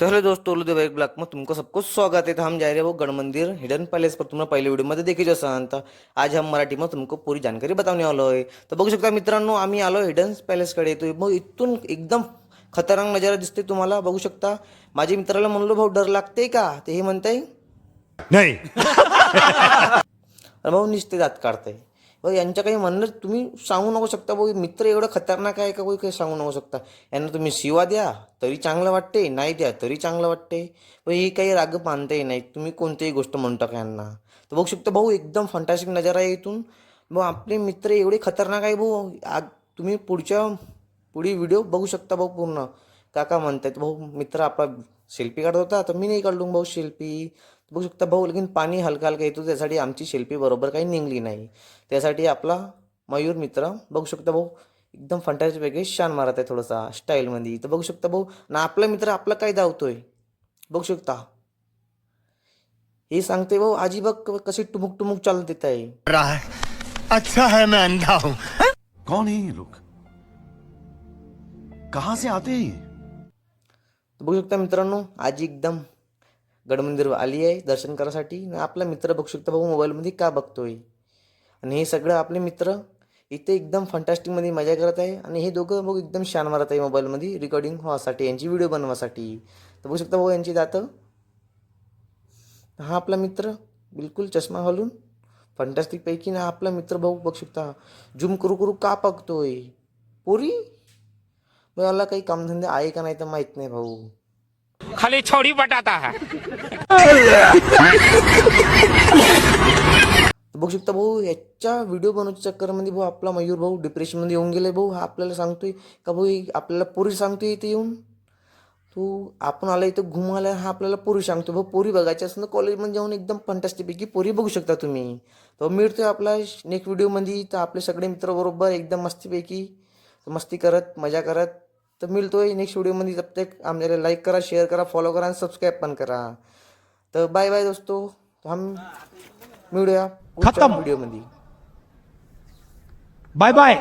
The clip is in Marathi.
तो हेलो दोस्तों, उलूदेव एक ब्लॉक में तुमको सबको स्वागत है। तो हम जा रहे हैं वो गण मंदिर हिडन पैलेस पर। तुम्हाला पहिले व्हिडिओ मध्ये देखी असाल तर आज हम मराठी में तुमको पूरी जानकारी बतावणे आलो आहे। तर बघू शकता मित्रांनो, आम्ही आलो हिडन पॅलेसकडे। तो मग इथून एकदम खतरनाक नजारा दिसते तुम्हाला, बघू शकता। माझ्या मित्राला म्हणलो, भाऊ डर लागते का? ते हे म्हणताय नहीं. भाऊ नुसते दात काढताय। भाऊ यांच्या काही म्हणणं तुम्ही सांगू नको शकता। भाऊ मित्र एवढं खतरनाक आहे का? काही सांगू नको शकता। यांना तुम्ही शिवा द्या तरी चांगलं वाटते, नाही द्या तरी चांगलं वाटते। पण ही काही राग मानताही नाही, तुम्ही कोणतीही गोष्ट म्हणता का यांना। तर बघू शकता भाऊ, एकदम फंटास्टिक नजारा आहे इथून। भाऊ आपले मित्र एवढे खतरनाक आहे भाऊ। तुम्ही पुढे व्हिडिओ बघू शकता भाऊ पूर्ण। काका म्हणतात भाऊ, मित्र आपला सेल्फी काढत होता तर मी नाही काढलो भाऊ सेल्फी। बघू शकता भाऊ, लेकिन पाणी हलका हलका येतो, त्यासाठी आमची सेल्फी बरोबर काही निघली नाही। त्यासाठी आपला मयूर मित्र बघू शकता भाऊ एकदम फंटास्टिक पैकी शान मारत आहे थोडासा स्टाईलमध्ये। तर बघू शकता भाऊ ना, आपला मित्र आपला काय धावतोय बघू शकता। हे सांगते भाऊ, आजी बघ कशी टुमुक टुमुक चालत येत आहे। रहा है. अच्छा है मैं अंधा हूँ. कौन है ये लोग? कहां से आते हैं ये? तर बघू शकता मित्रांनो, आजी एकदम गडमंदिर आली आहे दर्शन करायसाठी। आणि आपला मित्र बघू शकता भाऊ मोबाईलमध्ये का बघतोय। आणि हे सगळं आपले मित्र इथे एकदम फंटास्टिकमध्ये मजा करत आहे। आणि हे दोघं बघू एकदम शान मारत आहे मोबाईलमध्ये रेकॉर्डिंग व्हासाठी, यांची व्हिडिओ बनवासाठी। तर बघू शकता भाऊ यांची दातं। हा आपला मित्र बिलकुल चष्मा घालून फंटास्टिक पैकी ना, आपला मित्र भाऊ बघू शकता झूम करू करू का बघतोय। पोरी मला काही कामधंदे आहे का नाही तर माहित नाही भाऊ। खाली छोड़ी बटाता है। बघू शकता भाऊ, याच्या व्हिडिओ बनवण्याच्या चक्करमध्ये भाऊ आपला मयूर भाऊ डिप्रेशनमध्ये येऊन गेले भाऊ। हा आपल्याला सांगतोय का भाऊ, आपल्याला पोरी सांगतोय इथे येऊन, तो आपण आला इथं घुमायला, हा आपल्याला पोरी सांगतो भाऊ। पोरी बघायची असं कॉलेजमध्ये जाऊन एकदम फंटास्टिकपैकी पोरी बघू शकता तुम्ही। तर मिळतोय आपला नेक्स्ट व्हिडिओमध्ये। तर आपले सगळे मित्र बरोबर एकदम मस्तीपैकी मस्ती करत मजा करत तर मिळतोय नेक्स्ट व्हिडिओमध्ये। तब तक आम्हाला लाईक करा, शेअर करा, फॉलो करा आणि सबस्क्राईब पण करा। तर बाय बाय दोस्तों, हम मिळूया पुढच्या व्हिडिओमध्ये। Bye bye.